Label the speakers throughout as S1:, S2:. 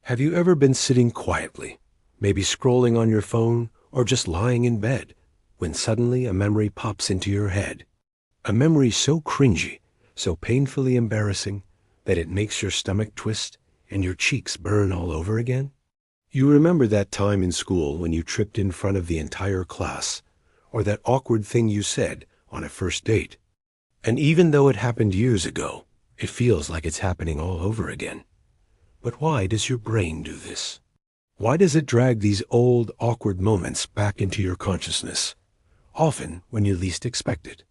S1: Have you ever been sitting quietly, maybe scrolling on your phone or just lying in bed, when suddenly a memory pops into your head? A memory so cringy, so painfully embarrassing, that it makes your stomach twist and your cheeks burn all over again? You remember that time in school when you tripped in front of the entire class, or that awkward thing you said on a first date. And even though it happened years ago, it feels like it's happening all over again. But why does your brain do this? Why does it drag these old, awkward moments back into your consciousness, often when you least expect it?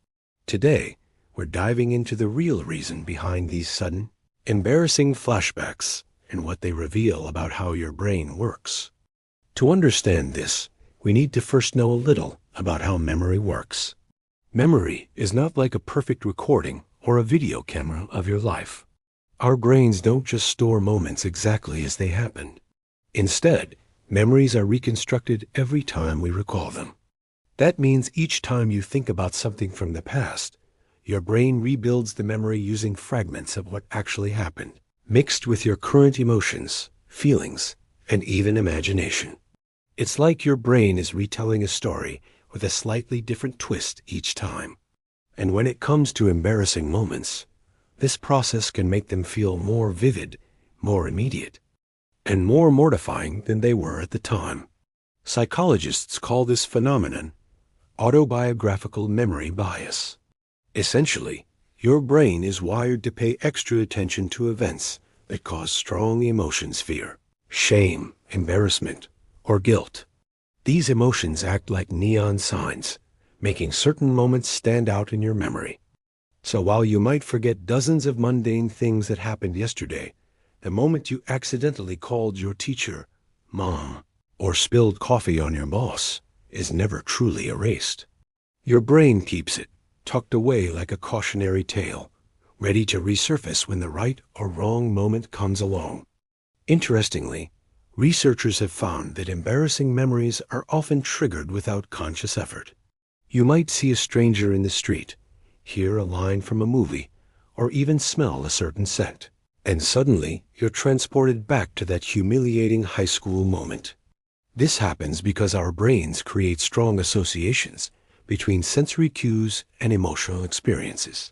S1: Today, we're diving into the real reason behind these sudden, embarrassing flashbacks and what they reveal about how your brain works. To understand this, we need to first know a little about how memory works. Memory is not like a perfect recording or a video camera of your life. Our brains don't just store moments exactly as they happened. Instead, memories are reconstructed every time we recall them. That means each time you think about something from the past, your brain rebuilds the memory using fragments of what actually happened, mixed with your current emotions, feelings, and even imagination. It's like your brain is retelling a story with a slightly different twist each time. And when it comes to embarrassing moments, this process can make them feel more vivid, more immediate, and more mortifying than they were at the time. Psychologists call this phenomenon autobiographical memory bias. Essentially, your brain is wired to pay extra attention to events that cause strong emotions: fear, shame, embarrassment, or guilt. These emotions act like neon signs, making certain moments stand out in your memory. So while you might forget dozens of mundane things that happened yesterday, the moment you accidentally called your teacher Mom or spilled coffee on your boss is never truly erased. Your brain keeps it tucked away like a cautionary tale, ready to resurface when the right or wrong moment comes along. Interestingly, researchers have found that embarrassing memories are often triggered without conscious effort. You might see a stranger in the street, hear a line from a movie, or even smell a certain scent, and suddenly you're transported back to that humiliating high school moment. This happens because our brains create strong associations between sensory cues and emotional experiences.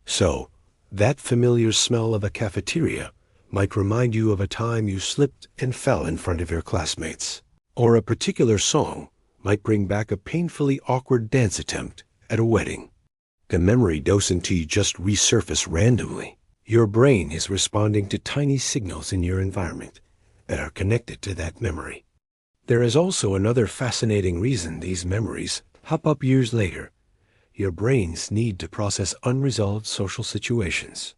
S1: So, that familiar smell of a cafeteria might remind you of a time you slipped and fell in front of your classmates, or a particular song might bring back a painfully awkward dance attempt at a wedding. The memory doesn't just resurface randomly. Your brain is responding to tiny signals in your environment that are connected to that memory. There is also another fascinating reason these memories pop up years later. Your brain's need to process unresolved social situations.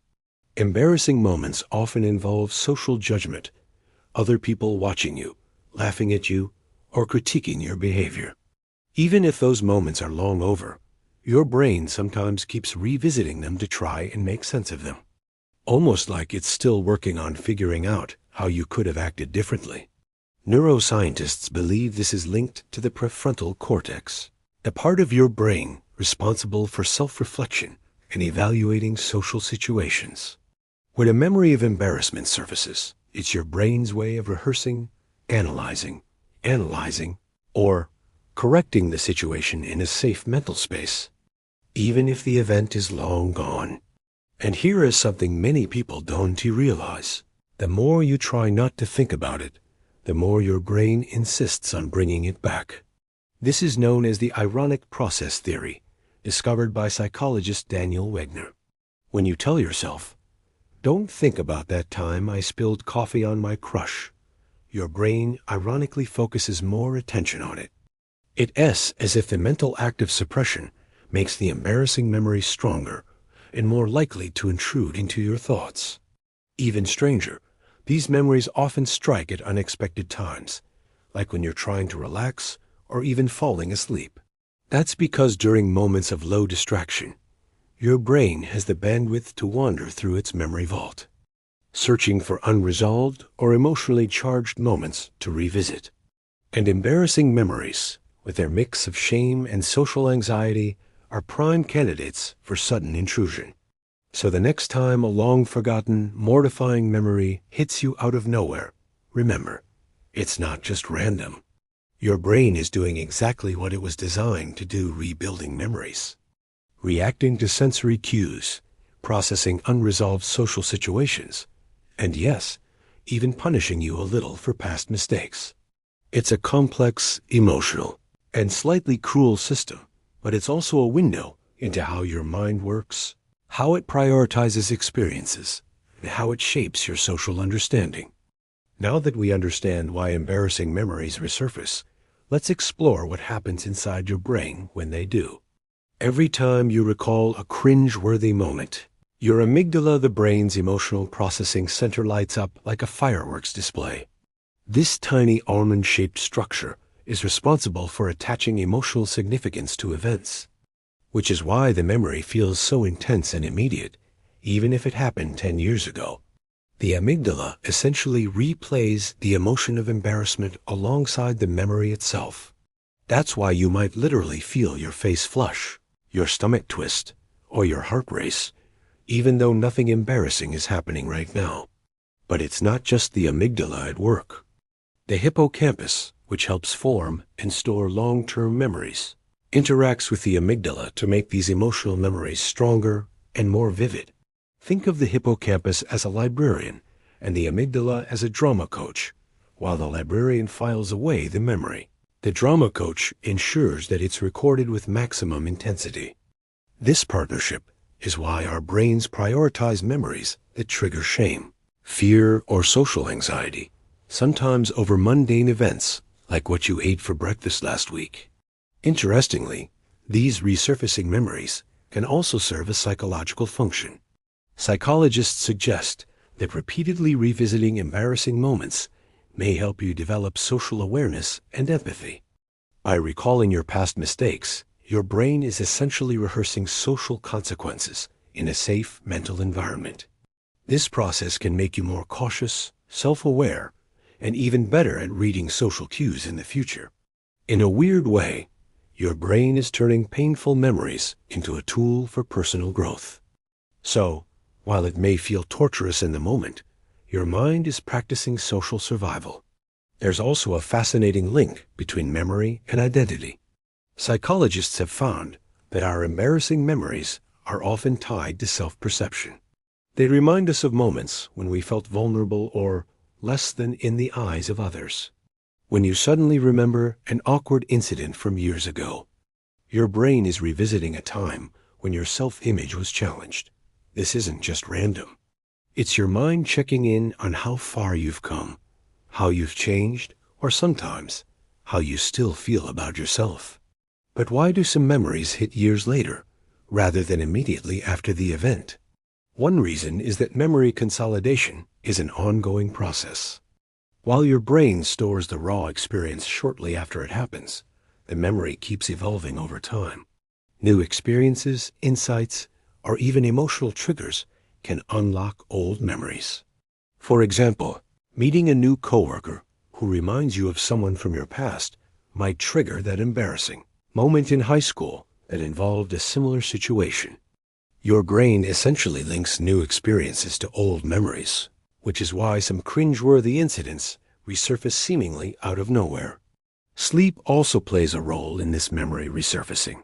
S1: Embarrassing moments often involve social judgment, other people watching you, laughing at you, or critiquing your behavior. Even if those moments are long over, your brain sometimes keeps revisiting them to try and make sense of them, almost like it's still working on figuring out how you could have acted differently. Neuroscientists believe this is linked to the prefrontal cortex, the part of your brain responsible for self-reflection and evaluating social situations. When a memory of embarrassment surfaces, it's your brain's way of rehearsing, analyzing, or correcting the situation in a safe mental space, even if the event is long gone. And here is something many people don't realize. The more you try not to think about it, the more your brain insists on bringing it back. This is known as the ironic process theory, discovered by psychologist Daniel Wegner. When you tell yourself, "Don't think about that time I spilled coffee on my crush," your brain ironically focuses more attention on it. It's as if the mental act of suppression makes the embarrassing memory stronger and more likely to intrude into your thoughts. Even stranger, these memories often strike at unexpected times, like when you're trying to relax or even falling asleep. That's because during moments of low distraction, your brain has the bandwidth to wander through its memory vault, searching for unresolved or emotionally charged moments to revisit. And embarrassing memories, with their mix of shame and social anxiety, are prime candidates for sudden intrusion. So the next time a long-forgotten, mortifying memory hits you out of nowhere, Remember, it's not just random. Your brain is doing exactly what it was designed to do, rebuilding memories, reacting to sensory cues, processing unresolved social situations, and yes, even punishing you a little for past mistakes. It's a complex, emotional, and slightly cruel system, but it's also a window into how your mind works, how it prioritizes experiences, and how it shapes your social understanding. Now that we understand why embarrassing memories resurface, let's explore what happens inside your brain when they do. Every time you recall a cringe-worthy moment, your amygdala, the brain's emotional processing center, lights up like a fireworks display. This tiny almond-shaped structure is responsible for attaching emotional significance to events, which is why the memory feels so intense and immediate, even if it happened 10 years ago. The amygdala essentially replays the emotion of embarrassment alongside the memory itself. That's why you might literally feel your face flush, your stomach twist, or your heart race, even though nothing embarrassing is happening right now. But it's not just the amygdala at work. The hippocampus, which helps form and store long-term memories, interacts with the amygdala to make these emotional memories stronger and more vivid. Think of the hippocampus as a librarian and the amygdala as a drama coach. While the librarian files away the memory, the drama coach ensures that it's recorded with maximum intensity. This partnership is why our brains prioritize memories that trigger shame, fear, or social anxiety, sometimes over mundane events like what you ate for breakfast last week. Interestingly, these resurfacing memories can also serve a psychological function. Psychologists suggest that repeatedly revisiting embarrassing moments may help you develop social awareness and empathy. By recalling your past mistakes, your brain is essentially rehearsing social consequences in a safe mental environment. This process can make you more cautious, self-aware, and even better at reading social cues in the future. In a weird way, your brain is turning painful memories into a tool for personal growth. So, while it may feel torturous in the moment, your mind is practicing social survival. There's also a fascinating link between memory and identity. Psychologists have found that our embarrassing memories are often tied to self-perception. They remind us of moments when we felt vulnerable or less than in the eyes of others. When you suddenly remember an awkward incident from years ago, your brain is revisiting a time when your self-image was challenged. This isn't just random. It's your mind checking in on how far you've come, how you've changed, or sometimes how you still feel about yourself. But why do some memories hit years later, rather than immediately after the event? One reason is that memory consolidation is an ongoing process. While your brain stores the raw experience shortly after it happens, the memory keeps evolving over time. New experiences, insights, or even emotional triggers can unlock old memories. For example, meeting a new coworker who reminds you of someone from your past might trigger that embarrassing moment in high school that involved a similar situation. Your brain essentially links new experiences to old memories, which is why some cringe-worthy incidents resurface seemingly out of nowhere. Sleep also plays a role in this memory resurfacing.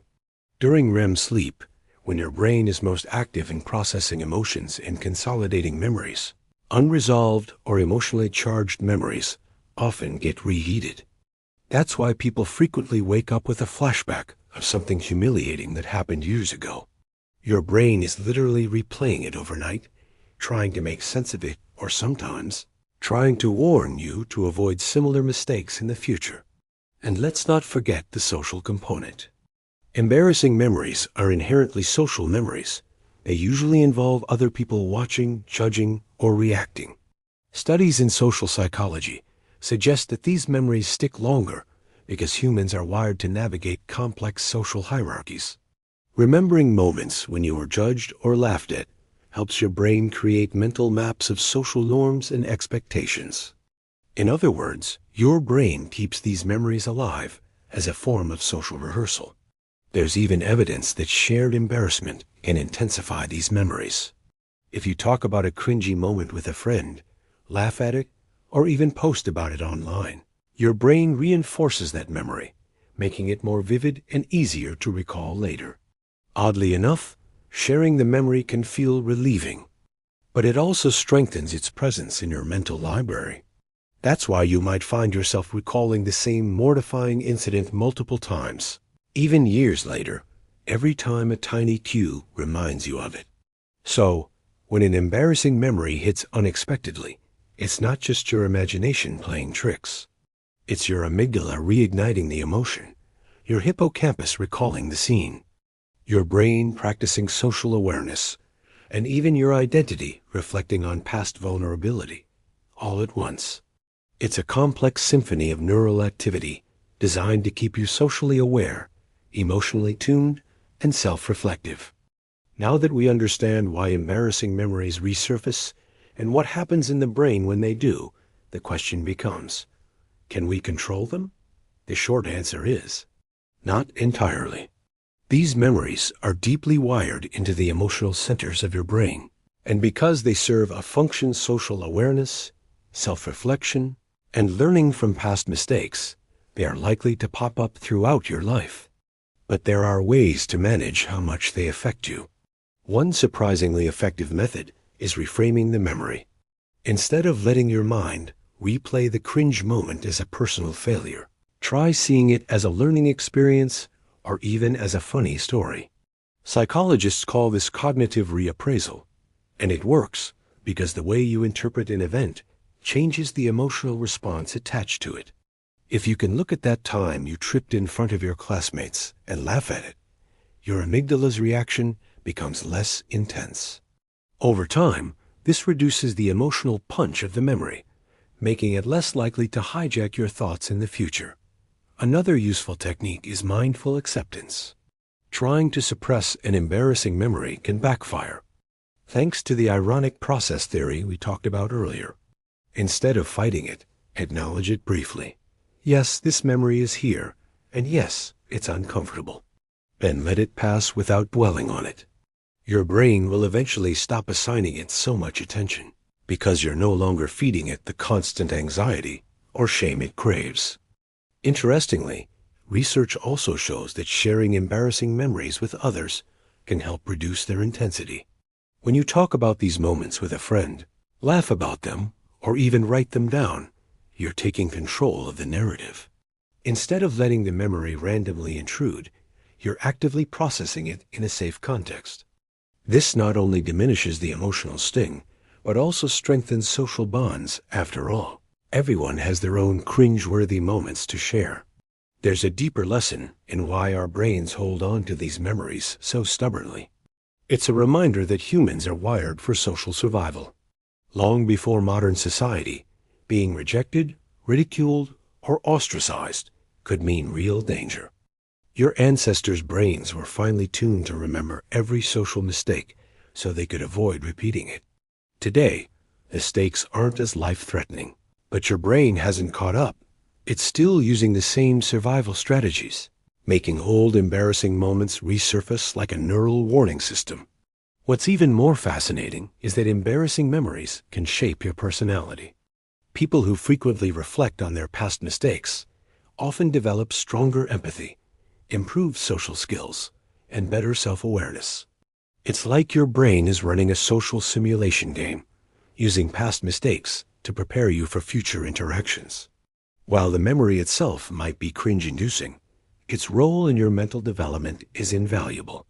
S1: During REM sleep, when your brain is most active in processing emotions and consolidating memories, unresolved or emotionally charged memories often get reheated. That's why people frequently wake up with a flashback of something humiliating that happened years ago. Your brain is literally replaying it overnight, trying to make sense of it, or sometimes trying to warn you to avoid similar mistakes in the future. And let's not forget the social component. Embarrassing memories are inherently social memories. They usually involve other people watching, judging, or reacting. Studies in social psychology suggest that these memories stick longer because humans are wired to navigate complex social hierarchies. Remembering moments when you were judged or laughed at helps your brain create mental maps of social norms and expectations. In other words, your brain keeps these memories alive as a form of social rehearsal. There's even evidence that shared embarrassment can intensify these memories. If you talk about a cringy moment with a friend, laugh at it, or even post about it online. Your brain reinforces that memory, making it more vivid and easier to recall later. Oddly enough, sharing the memory can feel relieving, but it also strengthens its presence in your mental library. That's why you might find yourself recalling the same mortifying incident multiple times, even years later, every time a tiny cue reminds you of it. So, when an embarrassing memory hits unexpectedly, it's not just your imagination playing tricks. It's your amygdala reigniting the emotion, your hippocampus recalling the scene, your brain practicing social awareness, and even your identity reflecting on past vulnerability, all at once. It's a complex symphony of neural activity designed to keep you socially aware, emotionally tuned, and self-reflective. Now that we understand why embarrassing memories resurface and what happens in the brain when they do, the question becomes, can we control them? The short answer is, not entirely. These memories are deeply wired into the emotional centers of your brain, and because they serve a function social awareness, self-reflection, and learning from past mistakes, they are likely to pop up throughout your life. But there are ways to manage how much they affect you. One surprisingly effective method is reframing the memory. Instead of letting your mind replay the cringe moment as a personal failure, try seeing it as a learning experience or even as a funny story. Psychologists call this cognitive reappraisal, and it works because the way you interpret an event changes the emotional response attached to it. If you can look at that time you tripped in front of your classmates and laugh at it, your amygdala's reaction becomes less intense. Over time, this reduces the emotional punch of the memory, making it less likely to hijack your thoughts in the future. Another useful technique is mindful acceptance. Trying to suppress an embarrassing memory can backfire. Thanks to the ironic process theory we talked about earlier, instead of fighting it, acknowledge it briefly. Yes, this memory is here, and yes, it's uncomfortable. Then let it pass without dwelling on it. Your brain will eventually stop assigning it so much attention, because you're no longer feeding it the constant anxiety or shame it craves. Interestingly, research also shows that sharing embarrassing memories with others can help reduce their intensity. When you talk about these moments with a friend, laugh about them, or even write them down, you're taking control of the narrative. Instead of letting the memory randomly intrude, you're actively processing it in a safe context. This not only diminishes the emotional sting, but also strengthens social bonds. After all, everyone has their own cringe-worthy moments to share. There's a deeper lesson in why our brains hold on to these memories so stubbornly. It's a reminder that humans are wired for social survival. Long before modern society, being rejected, ridiculed, or ostracized could mean real danger. Your ancestors' brains were finely tuned to remember every social mistake so they could avoid repeating it. Today, the stakes aren't as life-threatening, but your brain hasn't caught up. It's still using the same survival strategies, making old embarrassing moments resurface like a neural warning system. What's even more fascinating is that embarrassing memories can shape your personality. People who frequently reflect on their past mistakes often develop stronger empathy, improved social skills, and better self-awareness. It's like your brain is running a social simulation game, using past mistakes to prepare you for future interactions. While the memory itself might be cringe-inducing, its role in your mental development is invaluable.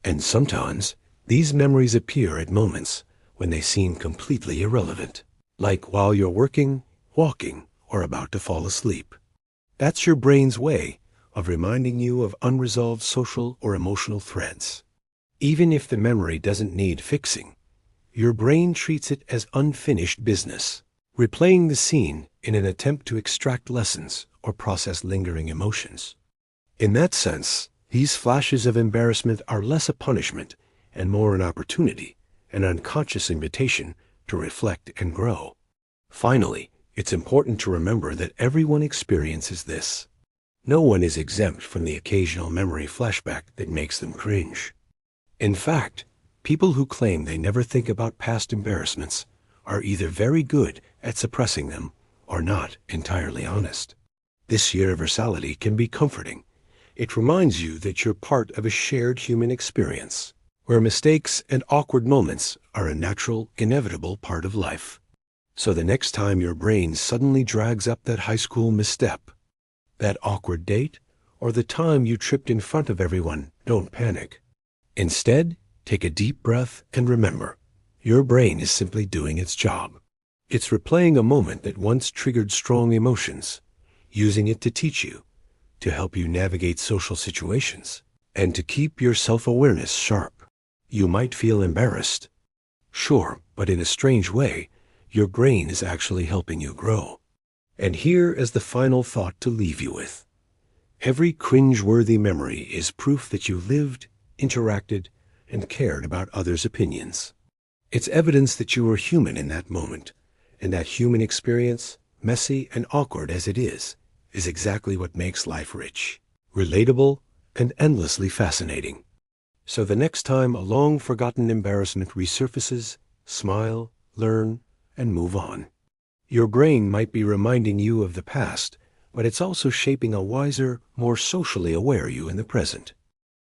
S1: And sometimes, these memories appear at moments when they seem completely irrelevant, like while you're working, walking, or about to fall asleep. That's your brain's way of reminding you of unresolved social or emotional threads. Even if the memory doesn't need fixing, your brain treats it as unfinished business, replaying the scene in an attempt to extract lessons or process lingering emotions. In that sense, these flashes of embarrassment are less a punishment and more an opportunity, an unconscious invitation to reflect and grow. Finally, it's important to remember that everyone experiences this. No one is exempt from the occasional memory flashback that makes them cringe. In fact, people who claim they never think about past embarrassments are either very good at suppressing them are not entirely honest. This universality can be comforting. It reminds you that you're part of a shared human experience, where mistakes and awkward moments are a natural, inevitable part of life. So the next time your brain suddenly drags up that high school misstep, that awkward date, or the time you tripped in front of everyone, don't panic. Instead, take a deep breath and remember, your brain is simply doing its job. It's replaying a moment that once triggered strong emotions, using it to teach you, to help you navigate social situations, and to keep your self-awareness sharp. You might feel embarrassed. Sure, but in a strange way, your brain is actually helping you grow. And here is the final thought to leave you with. Every cringe-worthy memory is proof that you lived, interacted, and cared about others' opinions. It's evidence that you were human in that moment, and that human experience, messy and awkward as it is exactly what makes life rich, relatable, and endlessly fascinating. So the next time a long-forgotten embarrassment resurfaces, smile, learn, and move on. Your brain might be reminding you of the past, but it's also shaping a wiser, more socially aware you in the present.